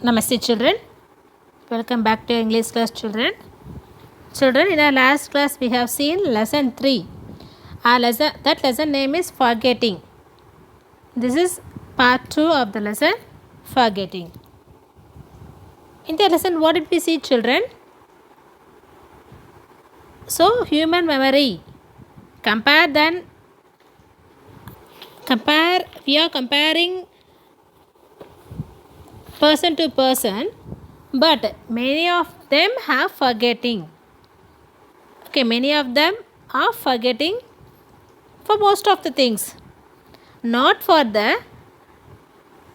Namaste children. Welcome back to English class children. Children, in our last class we have seen lesson 3. That lesson name is forgetting. This is part 2 of the lesson forgetting. In the lesson what did we see children? So human memory. We are comparing person to person, but many of them have forgetting. Okay, many of them are forgetting for most of the things, not for the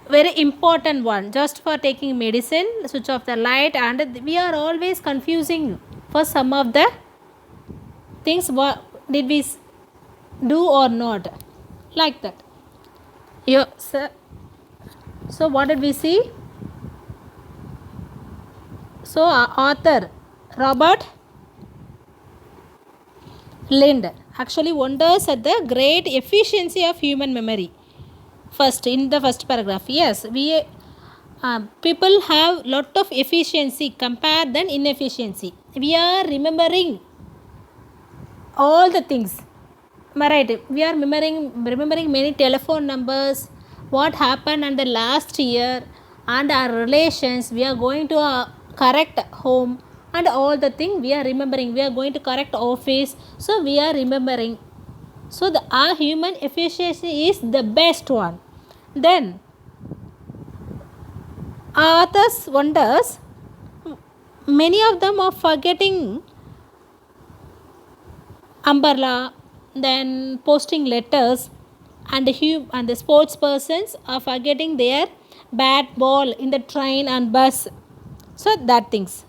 very important one, just for taking medicine, switch off the light, and we are always confusing for some of the things. What did we do or not, like that. So what did we see? So author Robert Lind actually wonders at the great efficiency of human memory. First, in the first paragraph, yes, people have lot of efficiency compared than inefficiency. We are remembering all the things. Am I right? We are remembering many telephone numbers, what happened in the last year, and our relations. We are going to correct home and all the thing we are remembering. We are going to correct office, so we are remembering. So our human efficiency is the best one. Then authors wonders, many of them are forgetting umbrella, then posting letters, and the sports persons are forgetting their bat ball in the train and bus. So that things.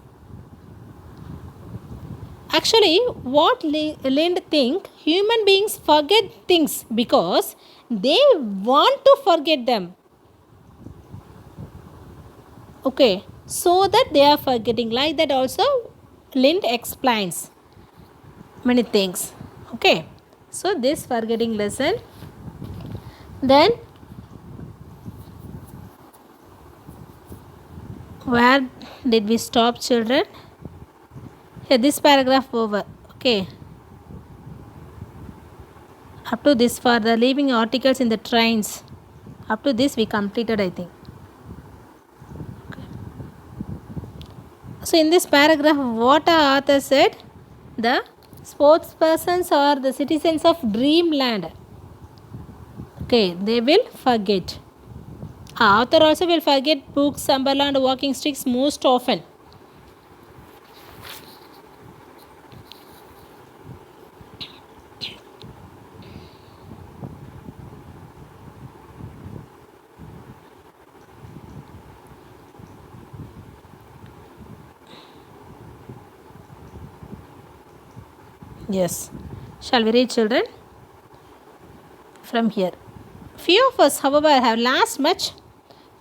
Actually, what Lind think, human beings forget things because they want to forget them. Okay, so that they are forgetting. Like that also Lind explains many things. Okay, so this forgetting lesson. Then where did we stop children? Here, this paragraph over. Okay, up to this, for the leaving articles in the trains, up to this we completed, I think. Okay. So in this paragraph what our author said, the sports persons or the citizens of dreamland, okay, they will forget. Our author also will forget books, umbrella and walking sticks most often. Yes. Shall we read children? From here. Few of us, however, have lost much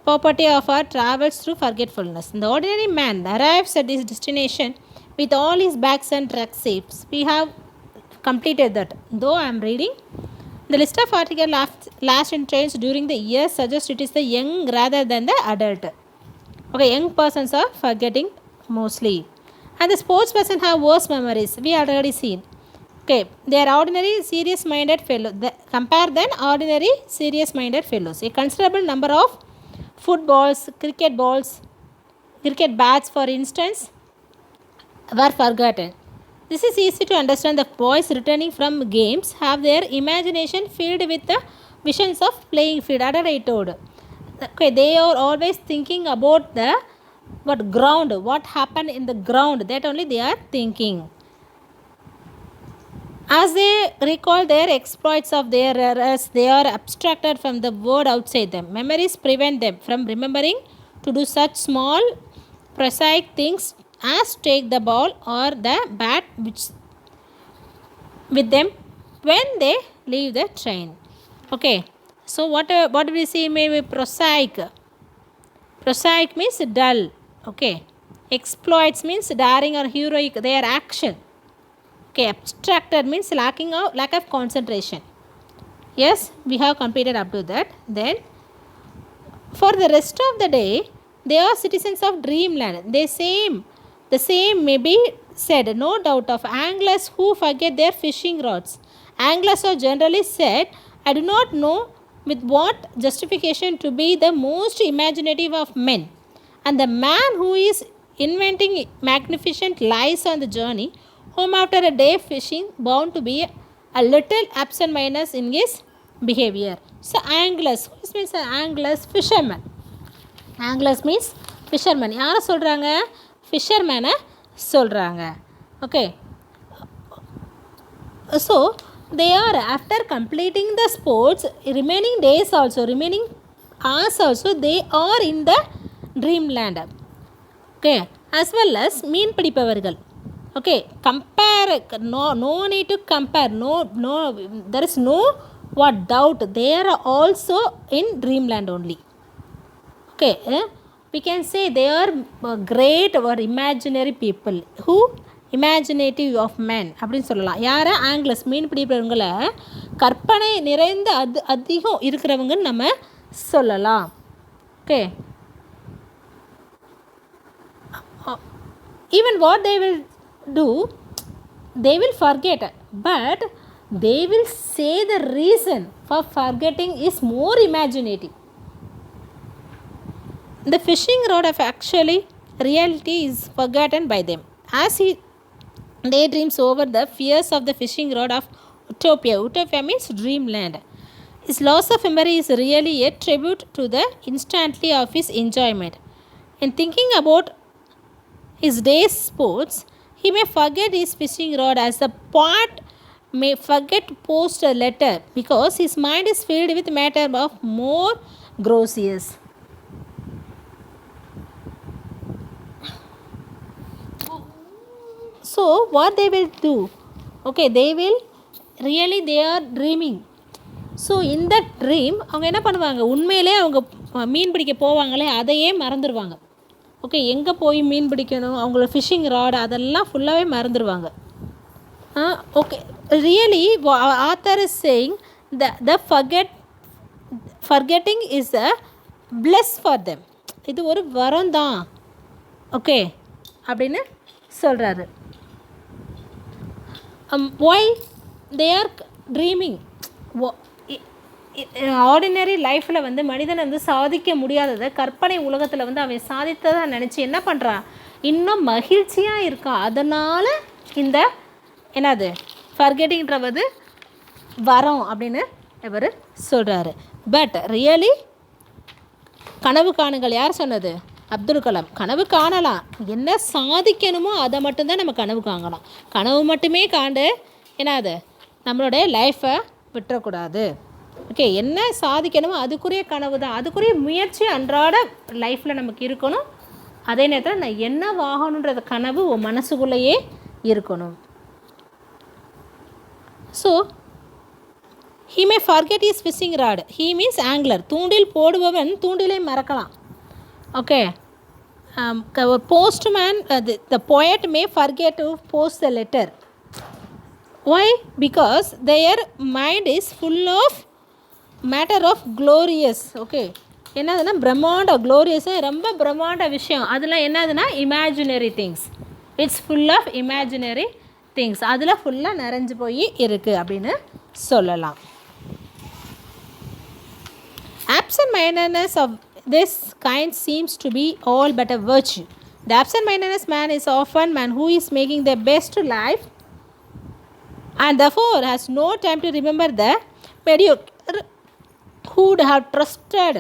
property of our travels through forgetfulness. The ordinary man arrives at his destination with all his bags and rucksacks. We have completed that. Though I am reading, the list of articles last in trains during the year suggests it is the young rather than the adult. Okay, young persons are forgetting mostly. And the sports person have worse memories. We already seen. Okay, they are ordinary serious-minded fellows. Compare than ordinary serious-minded fellows. A considerable number of footballs, cricket cricket bats for instance, were forgotten. This is easy to understand. The boys returning from games have their imagination filled with the visions of playing field. I told. Okay, they are always thinking about the what happened in the ground. That only they are thinking. As they recall their exploits of their errors, they are abstracted from the world outside them. Memories prevent them from remembering to do such small, prosaic things as take the ball or the bat with them when they leave the train. Okay, so what do we see? Maybe prosaic. Prosaic means dull. Okay, exploits means daring or heroic, their action. Okay, abstracted means lack of concentration. Yes, we have completed up to that. Then for the rest of the day They are citizens of dreamland. The same may be said, no doubt, of anglers who forget their fishing rods. Anglers are generally said, I do not know with what justification, to be the most imaginative of men. And the man who is inventing magnificent lies on the journey home after a day fishing bound to be a little absent-minded in his behavior. So anglers, who means anglers? Fishermen. Anglers means fishermen. யாரை சொல்கிறாங்க? ஃபிஷர்மேனை சொல்கிறாங்க. Okay, so they are, after completing the sports, remaining days also, remaining hours also, they are in the dreamland. Okay, as well as மீன் பிடிப்பவர்கள். Okay, compare, no need to compare, no there is no what doubt, they are also in dreamland only. Okay, we can say they are great or imaginary people who imaginative of men அப்படின்னு சொல்லலாம். யாரை? ஆங்கிலஸ். மீன் பிடிப்பவங்களை கற்பனை நிறைந்த அதிகம் இருக்கிறவங்கன்னு நம்ம சொல்லலாம். Okay, even what they will do, they will forget, but they will say the reason for forgetting is more imaginative. The fishing rod of actually reality is forgotten by them, as he daydreams over the fears of the fishing rod of utopia. Utopia means dreamland. His loss of memory is really a tribute to the instantly of his enjoyment. In thinking about his day's sports, he may forget his fishing rod, as the poet may forget to post a letter, because his mind is filled with matter of more grossiers. So what they will do? Okay, they will really, they are dreaming. So இந்த dream அவங்க என்ன பண்ணுவாங்க, உண்மையிலே அவங்க மீன் பிடிக்க போவாங்களே அதையே மறந்துடுவாங்க. Okay, எங்கே போய் மீன் பிடிக்கணும், அவங்களோட ஃபிஷ்ஷிங் ராட் அதெல்லாம் ஃபுல்லாகவே மறந்துடுவாங்க. Okay, really author is saying the forgetting is a plus for them. இது ஒரு வரம் தான். ஓகே அப்படின்னு சொல்கிறாரு. why they are dreaming? Ordinary லைஃப்பில் வந்து மனிதன் வந்து சாதிக்க முடியாததை கற்பனை உலகத்தில் வந்து அவன் சாதித்ததாக நினச்சி என்ன பண்ணுறான், இன்னும் மகிழ்ச்சியாக இருக்கான். அதனால் இந்த என்னது ஃபர்கெட்டிங்கிறது வரோம் அப்படின்னு இவர் சொல்கிறாரு. பட் ரியலி கனவு காணுங்கள் யார் சொன்னது? அப்துல் கலாம். கனவு காணலாம், என்ன சாதிக்கணுமோ அதை மட்டும்தான் நம்ம கனவு காணலாம். கனவு மட்டுமே காண்டு என்னது நம்மளுடைய லைஃப்பை விட்டுறக்கூடாது. ஓகே, என்ன சாதிக்கணுமோ அதுக்குரிய கனவு தான், அதுக்குரிய முயற்சி அன்றாட லைஃப்பில் நமக்கு இருக்கணும். அதே நேரத்தில் நான் என்ன வாங்கணுன்ற கனவு உன் மனசுக்குள்ளேயே இருக்கணும். So he may forget his fishing rod. He means angler. தூண்டில் போடுபவன் தூண்டிலை மறக்கலாம். Okay, postman, the poet may forget to post the letter. Why? Because their mind is full of matter of glorious. Okay, என்னதுன்னா பிரம்மாண்ட, glorious ரொம்ப பிரம்மாண்ட விஷயம். அதெல்லாம் என்னதுன்னா imaginary things. It's full of imaginary things. அதில் ஃபுல்லாக நிறைஞ்சு போய் இருக்குது அப்படின்னு சொல்லலாம். Absent-mindedness of this kind seems to be all but a virtue. The absent-mindedness man is often man who is making the best life and therefore has no time to remember the mediocre who would have trusted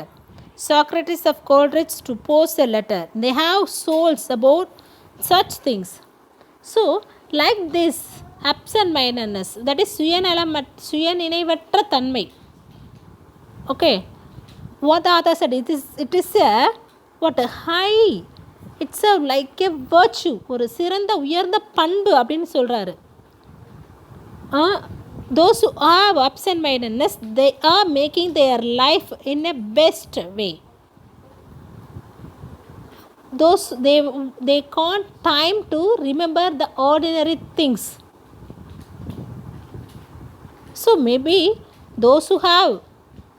Socrates of Coleridge to post a letter. They have souls about such things. So like this absent-mindedness, that is சுயநினைவற்ற தன்மை. Okay, what the author said, it is a what a high, it's a like a virtue, ஒரு சிறந்த உயர்ந்த பண்பு அப்படின்னு சொல்கிறாரு. Those who have absent-mindedness, they are making their life in a best way. Those they can't time to remember the ordinary things. So maybe those who have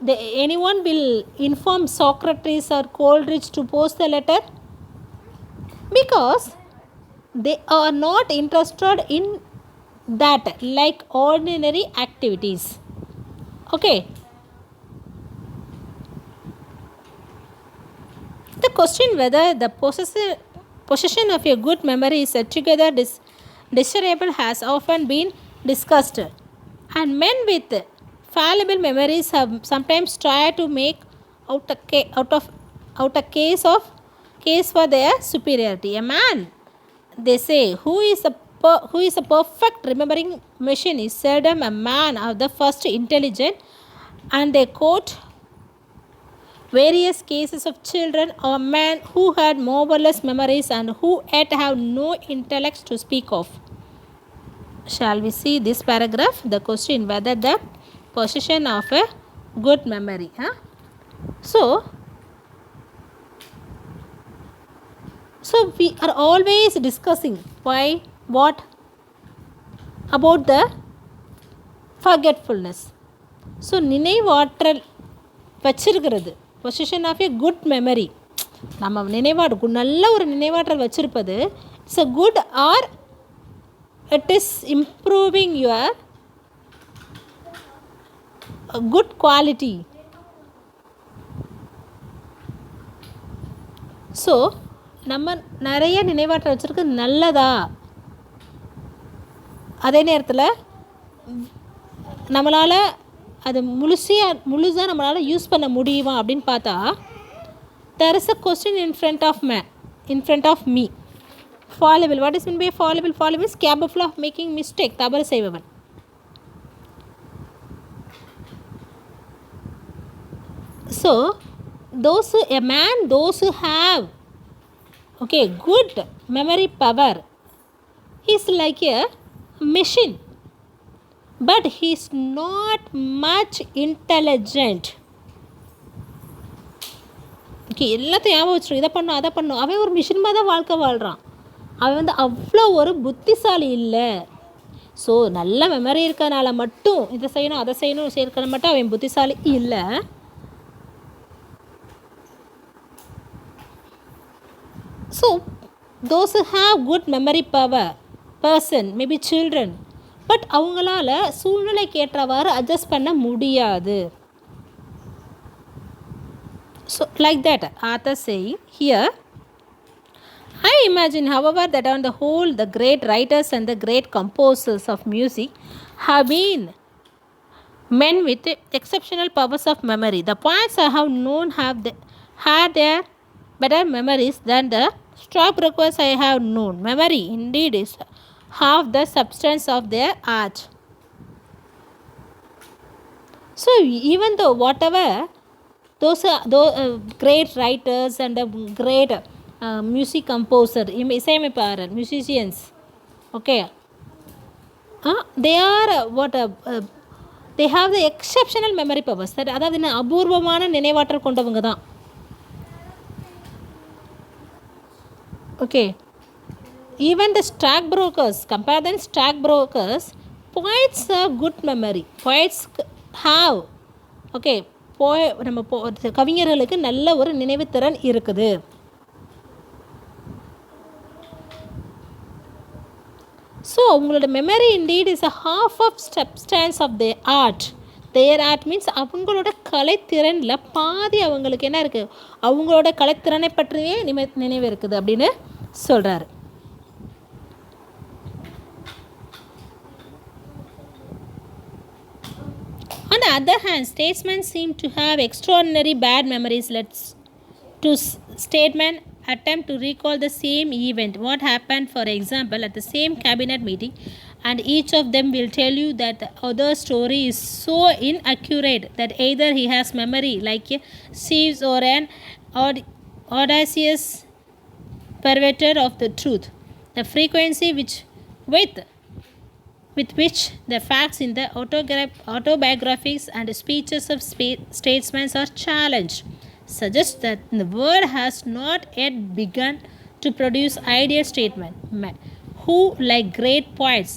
anyone will inform Socrates or Coleridge to post the letter? Because they are not interested in that like ordinary activities. Okay. The question whether the possession of a good memory is altogether desirable has often been discussed, and men with fallible memories have sometimes tried to make out a case for their superiority. A man, they say, who is a perfect remembering machine is seldom a man of the first intelligent, and they quote various cases of children or men who had marvelous memories and who yet have no intellect to speak of. Shall we see this paragraph? The question whether the possession of a good memory. So we are always discussing why, what about the forgetfulness. So நினைவாற்றல் வச்சிருக்கிறது, possession of a good memory, நம்ம நல்ல ஒரு நினைவாற்றல் வச்சிருப்பது it's a good or it is improving your good quality. So நம்ம நிறைய நினைவாற்றல் வச்சுருக்கு நல்லதா, அதே நேரத்தில் நம்மளால் அது முழுசாக நம்மளால் யூஸ் பண்ண முடியுமா அப்படின்னு பார்த்தா, there is a question in front of me. Fallible. What is meant by fallible? Fallible is capable of making mistake. தவறு செய்பவன். So those who have good memory power is like a machine, but he is not much intelligent. எல்லாத்தையும் ஞாபகம் வச்சுருக்கோம், இதை பண்ணும் அதை பண்ணும், அவன் ஒரு மிஷின் மாதிரி தான் வாழ்க்கை வாழ்கிறான், அவன் அவ்வளோ ஒரு புத்திசாலி இல்லை. ஸோ நல்ல மெமரி இருக்கிறதுனால மட்டும் இதை செய்யணும் அதை செய்யணும் சேர்க்கணும் மட்டும் அவன் புத்திசாலி இல்லை. So those who have good memory power person, maybe children, but அவங்களால சூழ்நிலைக்கு ஏற்றவாறு அட்ஜஸ்ட் பண்ண முடியாது. So like that author saying here, I imagine however that on the whole the great writers and the great composers of music have been men with exceptional powers of memory. The poets I have known had their better memories than the stockbrokers I have known. Memory indeed is half the substance of their art. So even though whatever those great writers and great music composer, இசையமைப்பாளர், musicians, they are they have the exceptional memory powers. அதாவது அபூர்வமான நினைவாற்றல் கொண்டவங்க தான். Even the stockbrokers, compare than stockbrokers, poets have good memory. Poets have நம்ம கவிஞர்களுக்கு நல்ல ஒரு நினைவுத்திறன் இருக்குது. ஸோ அவங்களோட memory indeed is a half of substance of their art. their art means அவங்களோட கலைத்திறனில் பாதி அவங்களுக்கு என்ன இருக்குது, அவங்களோட கலைத்திறனை பற்றியே நினைவு இருக்குது அப்படின்னு சொல்கிறாரு. On the other hand, statesmen seem to have extraordinary bad memories. Statesmen attempt to recall the same event, what happened, for example, at the same cabinet meeting, and each of them will tell you that the other story is so inaccurate that either he has memory like a Sieves or an audacious perverter of the truth. The frequency with which the facts in the autobiographies and speeches of statesmen are challenged suggests that the world has not yet begun to produce ideal statesmen who, like great poets,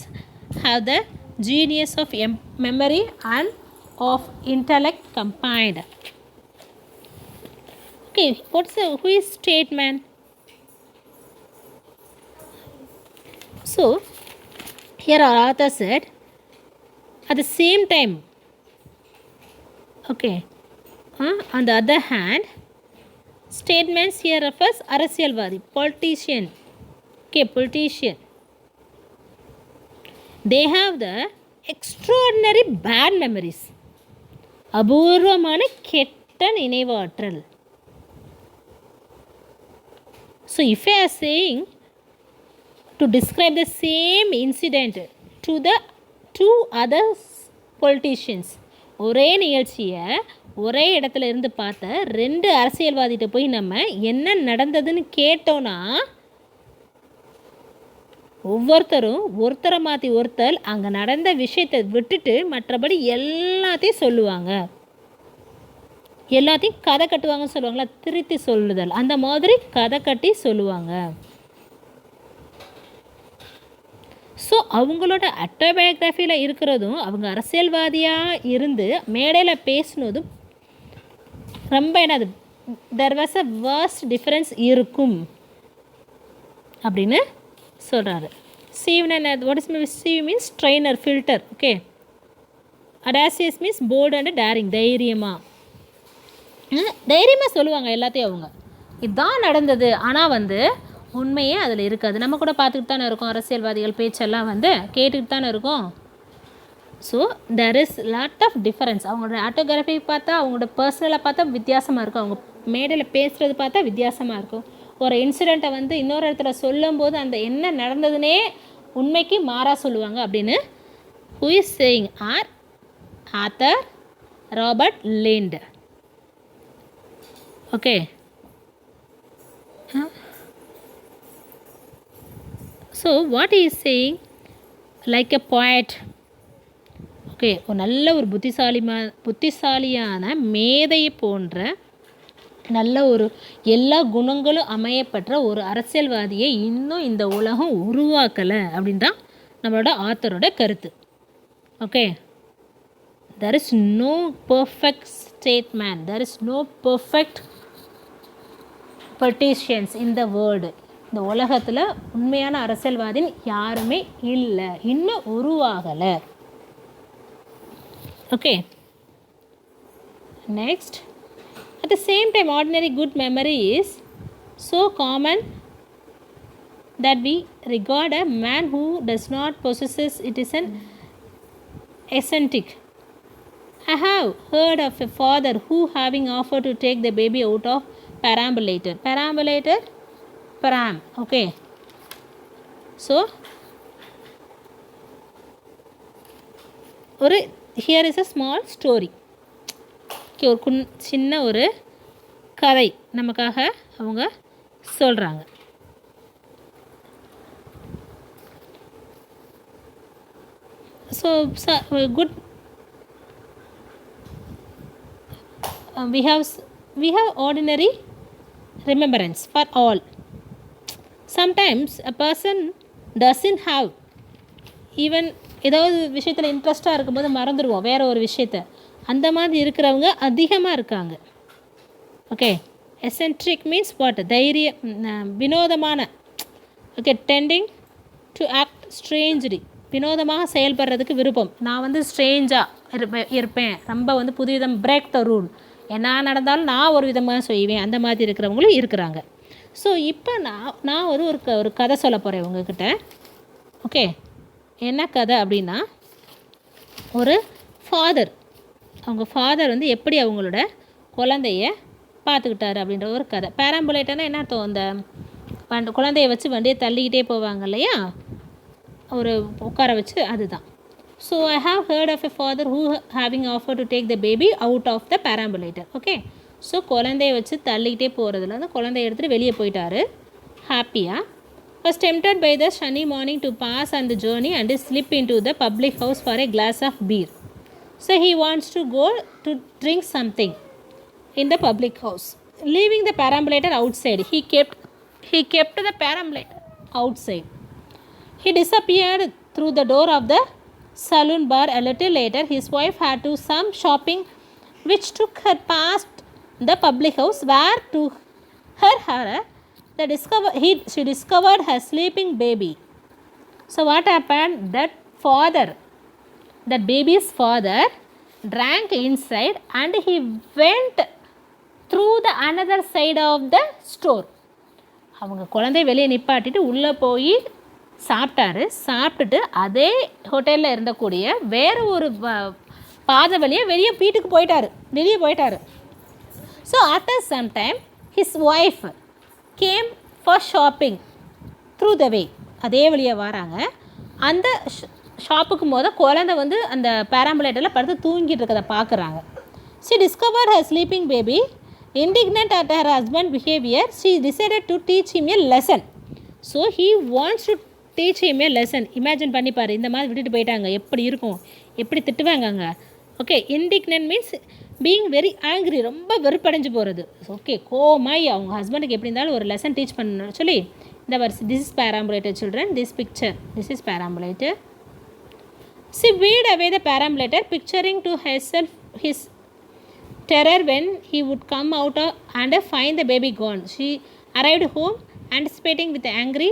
have the genius of memory and of intellect combined. Okay, who is statesman? So here our author said, at the same time, okay, on the other hand, statesman here refers அரசியல்வாதி, politician. Okay, politician. They have the extraordinary bad memories. அபூர்வமான கெட்ட நினைவாற்றல். So if I am saying to describe the same incident to the two other politicians, ஒரே நிகழ்ச்சியை ஒரே இடத்துல இருந்து பார்த்த ரெண்டு அரசியல்வாதிகிட்ட போய் நம்ம என்ன நடந்ததுன்னு கேட்டோன்னா ஒவ்வொருத்தரும் ஒருத்தரை மாற்றி ஒருத்தர் அங்கே நடந்த விஷயத்தை விட்டுட்டு மற்றபடி எல்லாத்தையும் சொல்லுவாங்க, எல்லாத்தையும் கதை கட்டுவாங்கன்னு சொல்லுவாங்களா, திருத்தி சொல்லுதல், அந்த மாதிரி கதை கட்டி சொல்லுவாங்க. ஸோ அவங்களோட ஆட்டோபயோகிராஃபியில் இருக்கிறதும் அவங்க அரசியல்வாதியாக இருந்து மேடையில் பேசினதும் ரொம்ப என்னது there was a worst difference இருக்கும் அப்படின்னு சொல்கிறாரு. சீவன் what is sieve means strainer, filter. Okay, audacious means bold and daring, தைரியமாக சொல்லுவாங்க எல்லாத்தையும். அவங்க இதுதான் நடந்தது, ஆனால் உண்மையே அதில் இருக்காது. நம்ம கூட பார்த்துக்கிட்டு தானே இருக்கோம், அரசியல்வாதிகள் பேச்செல்லாம் கேட்டுக்கிட்டு தானே இருக்கோம். So there is lot of difference. அவங்களோட ஆட்டோகிராஃபி பார்த்தா, அவங்களோட பர்சனலாக பார்த்தா வித்தியாசமாக இருக்கும், அவங்க மேடையில் பேசுகிறது பார்த்தா வித்தியாசமாக இருக்கும். ஒரு இன்சிடெண்ட்டை இன்னொரு இடத்துல சொல்லும்போது அந்த என்ன நடந்ததுன்னே உண்மைக்கு மாறாக சொல்லுவாங்க அப்படின்னு who is saying author Robert lint. Okay, so what is saying like a poet. Okay, ஒரு நல்ல ஒரு புத்திசாலியான மேதையை போன்ற நல்ல ஒரு எல்லா குணங்களும் அமையப்பட்ட ஒரு அரசியல்வாதியை இன்னும் இந்த உலகம் உருவாக்கலை அப்படின்னு தான் நம்மளோட ஆத்தரோட கருத்து. Okay, there is no perfect statesman, there is no perfect politicians in the world. இந்த உலகத்தில் உண்மையான அரசியல்வாதி யாருமே இல்லை, இன்னும் உருவாகலை. Okay, next. At the same time, ordinary good memory is so common that we regard a man who does not possess it as an eccentric. I have heard of a father who, having offered to take the baby out of perambulator, pram. Okay, so here is a small story. ஒரு சின்ன ஒரு கதை நமக்காக அவங்க சொல்கிறாங்க. So good we have ordinary remembrance for all. Sometimes a person doesn't have even ஏதாவது விஷயத்தில் இன்ட்ரெஸ்டாக இருக்கும்போது மறந்துடுவோம் வேறு ஒரு விஷயத்தை. அந்த மாதிரி இருக்கிறவங்க அதிகமாக இருக்காங்க. ஓகே, எசென்ட்ரிக் மீன்ஸ் வாட், வினோதமான. Okay, tending to act strangely, வினோதமாக செயல்படுறதுக்கு விருப்பம். நான் ஸ்ட்ரேஞ்சாக இருப்பேன், ரொம்ப புதுவிதம், பிரேக் த ரூல், என்ன நடந்தாலும் நான் ஒரு விதமாக செய்வேன், அந்த மாதிரி இருக்கிறவங்களும் இருக்கிறாங்க. ஸோ இப்போ நான் ஒரு கதை சொல்ல போகிறேன் உங்ககிட்ட. ஓகே, என்ன கதை அப்படின்னா, ஒரு ஃபாதர், அவங்க ஃபாதர் எப்படி அவங்களோட குழந்தைய பார்த்துக்கிட்டாரு அப்படின்ற ஒரு கதை. பேராம்புலேட்டர்னா என்ன அர்த்தம், அந்த குழந்தைய வச்சு வண்டியை தள்ளிக்கிட்டே போவாங்க இல்லையா, ஒரு உட்கார வச்சு, அதுதான். So I have heard of a father who having offer to take the baby out of the perambulator. Okay, so குழந்தைய வச்சு தள்ளிக்கிட்டே போகிறதுல குழந்தைய எடுத்துகிட்டு வெளியே போயிட்டார் ஹாப்பியாக. was tempted by the sunny morning to pass on the journey and slip into the public house for a glass of beer. So he wants to go to drink something in the public house. Leaving the perambulator outside, he kept the perambulator outside. He disappeared through the door of the saloon bar. A little later, his wife had to some shopping, which took her past the public house, where to her horror, she discovered her sleeping baby. So what happened? That baby's father drank inside and he went through the another side of the store. அவங்க குழந்தைய வெளியே நிப்பாட்டிட்டு உள்ளே போய் சாப்பிட்டுட்டு அதே ஹோட்டலில் இருந்தக்கூடிய வேறு ஒரு பாதை வழியாக வெளியே போயிட்டார். So after some time his wife came for shopping through the way. அதே வழியாக வராங்க. அந்த ஷாப்புக்கு குழந்தை வந்து அந்த பேராம்புலேட்டரில் படுத்து தூங்கிட்டு இருக்கிறத பார்க்குறாங்க. She discovered her sleeping baby. Indignant at her husband's behavior, she decided to teach him a lesson. So he wants to teach him a lesson. Imagine பண்ணிப்பார், இந்த மாதிரி விட்டுட்டு போயிட்டாங்க, எப்படி இருக்கும், எப்படி திட்டுவாங்க அங்கே. Okay, indignant means being very angry, ரொம்ப வெறுப்படைஞ்சு போகிறது. ஓகே, கோமாய் அவங்க ஹஸ்பண்டுக்கு எப்படி இருந்தாலும் ஒரு லெசன் டீச் பண்ணணும் சொல்லி இந்த வருஷம். This is perambulator children, this is perambulator. She weed away the perambulator, picturing to herself his terror when he would come out and find the baby gone. She arrived home, anticipating with angry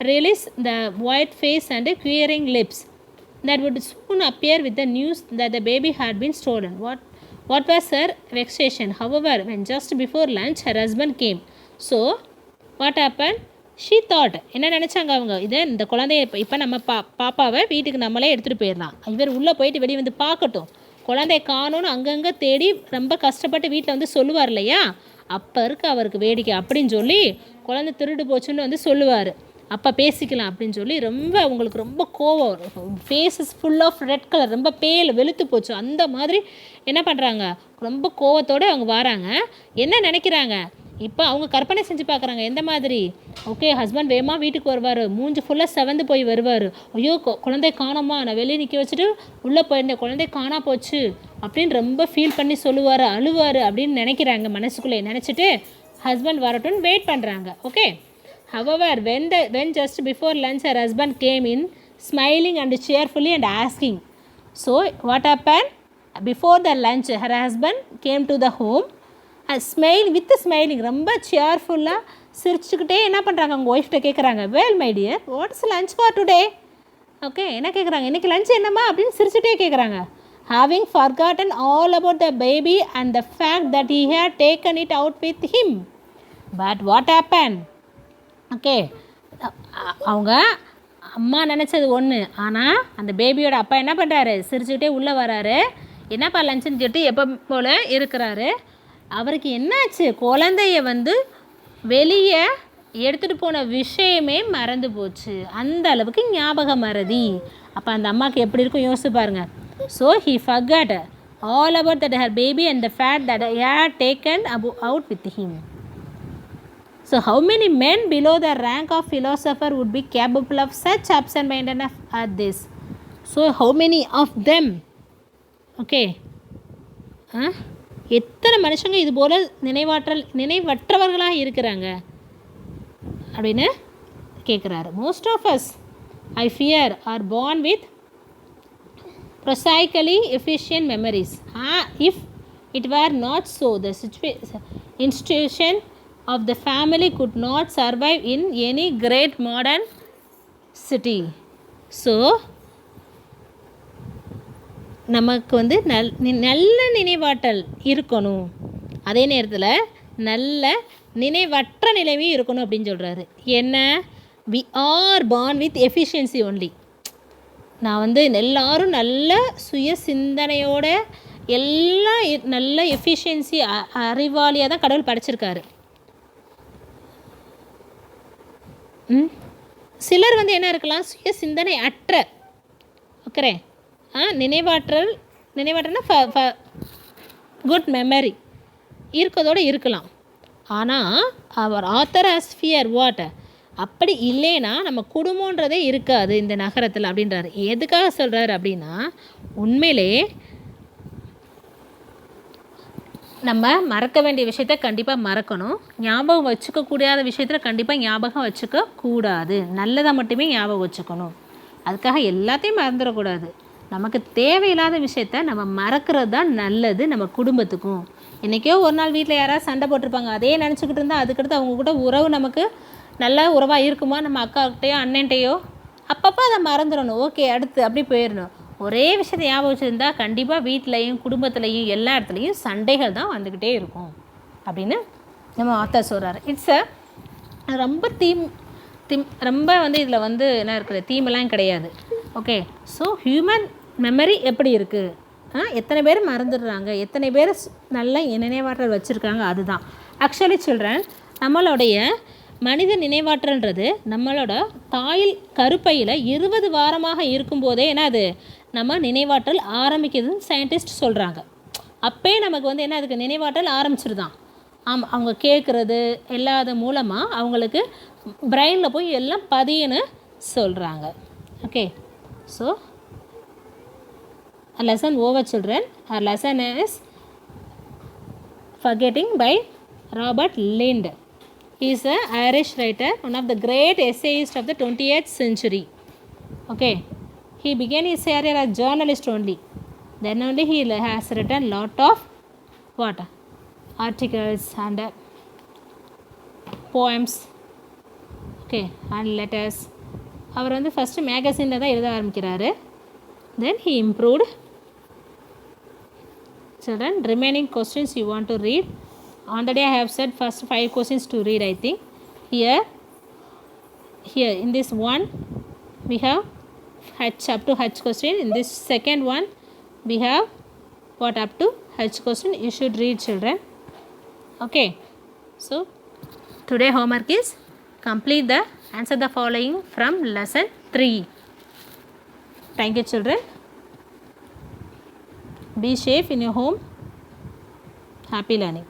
release the white face and quivering lips that would soon appear with the news that the baby had been stolen. What was her vexation, however, when just before lunch her husband came. So what happened? She thought, என்ன நினச்சாங்க அவங்க, இந்த குழந்தைய இப்போ நம்ம பாப்பாவை வீட்டுக்கு நம்மளே எடுத்துகிட்டு போயிடலாம், இவர் உள்ளே போயிட்டு வெளியே வந்து பார்க்கட்டும், குழந்தைய காணும்னு அங்கங்கே தேடி ரொம்ப கஷ்டப்பட்டு வீட்டில் வந்து சொல்லுவார் இல்லையா, அப்போ அவருக்கு வேடிக்கை அப்படின்னு சொல்லி குழந்தை திருடு போச்சுன்னு வந்து சொல்லுவார், அப்போ பேசிக்கலாம் அப்படின்னு சொல்லி அவங்களுக்கு ரொம்ப கோவம், faces full of red colour, ரொம்ப வெளுத்து போச்சு. அந்த மாதிரி என்ன பண்ணுறாங்க, ரொம்ப கோவத்தோடு அவங்க வராங்க. என்ன நினைக்கிறாங்க, இப்போ அவங்க கற்பனை செஞ்சு பார்க்குறாங்க எந்த மாதிரி. ஓகே, ஹஸ்பண்ட் வேகமாக வீட்டுக்கு வருவார், மூஞ்சி ஃபுல்லாக செவந்து போய் வருவார், ஐயோ குழந்தை காணோமா, நான் வெளியே நிற்க வச்சுட்டு உள்ளே போயிருந்தேன், குழந்தை காணா போச்சு அப்படின்னு ரொம்ப ஃபீல் பண்ணி சொல்லுவார், அழுவார் அப்படின்னு நினைக்கிறாங்க மனசுக்குள்ளே. நினச்சிட்டு ஹஸ்பண்ட் வரட்டும்னு வெயிட் பண்ணுறாங்க. Okay, however when just before lunch her husband came in smiling and cheerfully and asking. So what happened? Before the lunch her husband came to the home and smiling ரொம்ப cheerfully சிரிச்சுக்கிட்டே என்ன பண்ணுறாங்க, அவங்க ஒய்ஃப்ட்ட கேட்குறாங்க, well my dear, what's lunch for today? Okay, என்ன கேட்குறாங்க, இன்றைக்கி lunch என்னம்மா அப்படின்னு சிரிச்சுட்டே கேட்குறாங்க. having forgotten all about the baby and the fact that he had taken it out with him. But what happened? Okay, அவங்க அம்மா நினச்சது ஒன்று, ஆனால் அந்த பேபியோட அப்பா என்ன பண்ணுறாரு, சிரிச்சுக்கிட்டே உள்ளே வராரு, என்னப்பா லஞ்சுன்னு சொல்லிட்டு எப்போ போல் இருக்கிறாரு. அவருக்கு என்னாச்சு, குழந்தைய வந்து வெளியே எடுத்துகிட்டு போன விஷயமே மறந்து போச்சு, அந்த அளவுக்கு ஞாபக மறதி. அப்போ அந்த அம்மாவுக்கு எப்படி இருக்கும் யோசிச்சு பாருங்க. So he forgot all about that her baby and the fact that he had taken out with him. So how many men below the rank of philosopher would be capable of such absent-mindedness as this? So how many of them? Okay, எத்தனை மனுஷங்க இது போல் நினைவற்றவர்களாக இருக்கிறாங்க அப்படின்னு கேட்குறாரு. Most of us I fear are born with prosaically efficient memories. If it were not so, the institution of the family could not survive in any great modern city. So நமக்கு வந்து நல்ல நினைவாற்றல் இருக்கணும், அதே நேரத்தில் நல்ல நினைவற்ற நிலைமையும் இருக்கணும் அப்படின்னு சொல்கிறாரு. என்ன, we are born with efficiency only. நான் வந்து எல்லாரும் நல்ல சுய சிந்தனையோட எல்லாம் நல்ல எஃபிஷியன்சி அறிவாளியாக தான் கடவுள் படைச்சிருக்காரு. சிலர் வந்து என்ன இருக்கலாம், சுய சிந்தனை அற்ற, ஓகே, நினைவாற்றல்னா குட் மெமரி இருக்கிறதோடு இருக்கலாம். ஆனால் அவர் ஆத்தர் ஆஸ் ஃபியர் வாட், அப்படி இல்லைன்னா நம்ம குடும்பன்றதே இருக்காது இந்த நகரத்தில் அப்படின்றாரு. எதுக்காக சொல்கிறாரு அப்படின்னா, உண்மையிலே நம்ம மறக்க வேண்டிய விஷயத்த கண்டிப்பாக மறக்கணும், ஞாபகம் வச்சுக்கக்கூடாத விஷயத்தில் கண்டிப்பாக ஞாபகம் வச்சுக்க கூடாது, நல்லதாக மட்டுமே ஞாபகம் வச்சுக்கணும். அதுக்காக எல்லாத்தையும் மறந்துடக்கூடாது. நமக்கு தேவையில்லாத விஷயத்த நம்ம மறக்கிறது தான் நல்லது நம்ம குடும்பத்துக்கும். என்றைக்கோ ஒரு நாள் வீட்டில் யாராவது சண்டை போட்டிருப்பாங்க, அதே நினச்சிக்கிட்டு இருந்தால் அதுக்கடுத்து அவங்க கூட உறவு நமக்கு நல்ல உறவாக இருக்குமா, நம்ம அக்காக்கிட்டேயோ அண்ணன்ட்டையோ அப்பப்போ அதை மறந்துடணும். ஓகே, அடுத்து அப்படி போயிடணும். ஒரே விஷயத்தை ஞாபகம் வச்சுருந்தா கண்டிப்பாக வீட்லேயும் குடும்பத்துலேயும் எல்லா இடத்துலையும் சண்டைகள் தான் வந்துக்கிட்டே இருக்கும் அப்படின்னு நம்ம ஆத்தர் சொல்கிறாரு. இட்ஸ் ரொம்ப ரொம்ப இதில் என்ன இருக்குது, தீமெல்லாம் கிடையாது. ஓகே, ஸோ ஹியூமன் மெமரி எப்படி இருக்குது, எத்தனை பேர் மறந்துடுறாங்க, எத்தனை பேர் நல்ல நினைவாற்றல் வச்சுருக்காங்க, அதுதான் ஆக்சுவலி சில்ட்ரன். நம்மளுடைய மனித நினைவாற்றல்ன்றது நம்மளோட தாயில் கருப்பையில் 20 வாரமாக இருக்கும்போதே அது நம்ம நினைவாற்றல் ஆரம்பிக்குதுன்னு சயின்டிஸ்ட் சொல்கிறாங்க. அப்பே நமக்கு என்ன அதுக்கு நினைவாற்றல் ஆரம்பிச்சிருதான். அவங்க கேட்குறது எல்லாது மூலமாக அவங்களுக்கு பிரெயினில் போய் எல்லாம் பதியுன்னு சொல்கிறாங்க. Okay, so lesson over children. Our lesson is Forgetting by Robert Lind. He is an Irish writer, one of the great essayists of the 20th century. Okay, he began his career as journalist only. Then only he has written lot of articles and poems, okay, and letters. அவர் first மேகசினில் தான் எழுத ஆரம்பிக்கிறாரு. Then he improved. Children, remaining questions you want to read. On the day I have said first 5 questions to read, I think. Here in this one we have H up to H question. In this second one we have up to H question. You should read, children. Okay, so today homework is complete the answer the following from lesson 3. Thank you, children. Be safe in your home. Happy learning.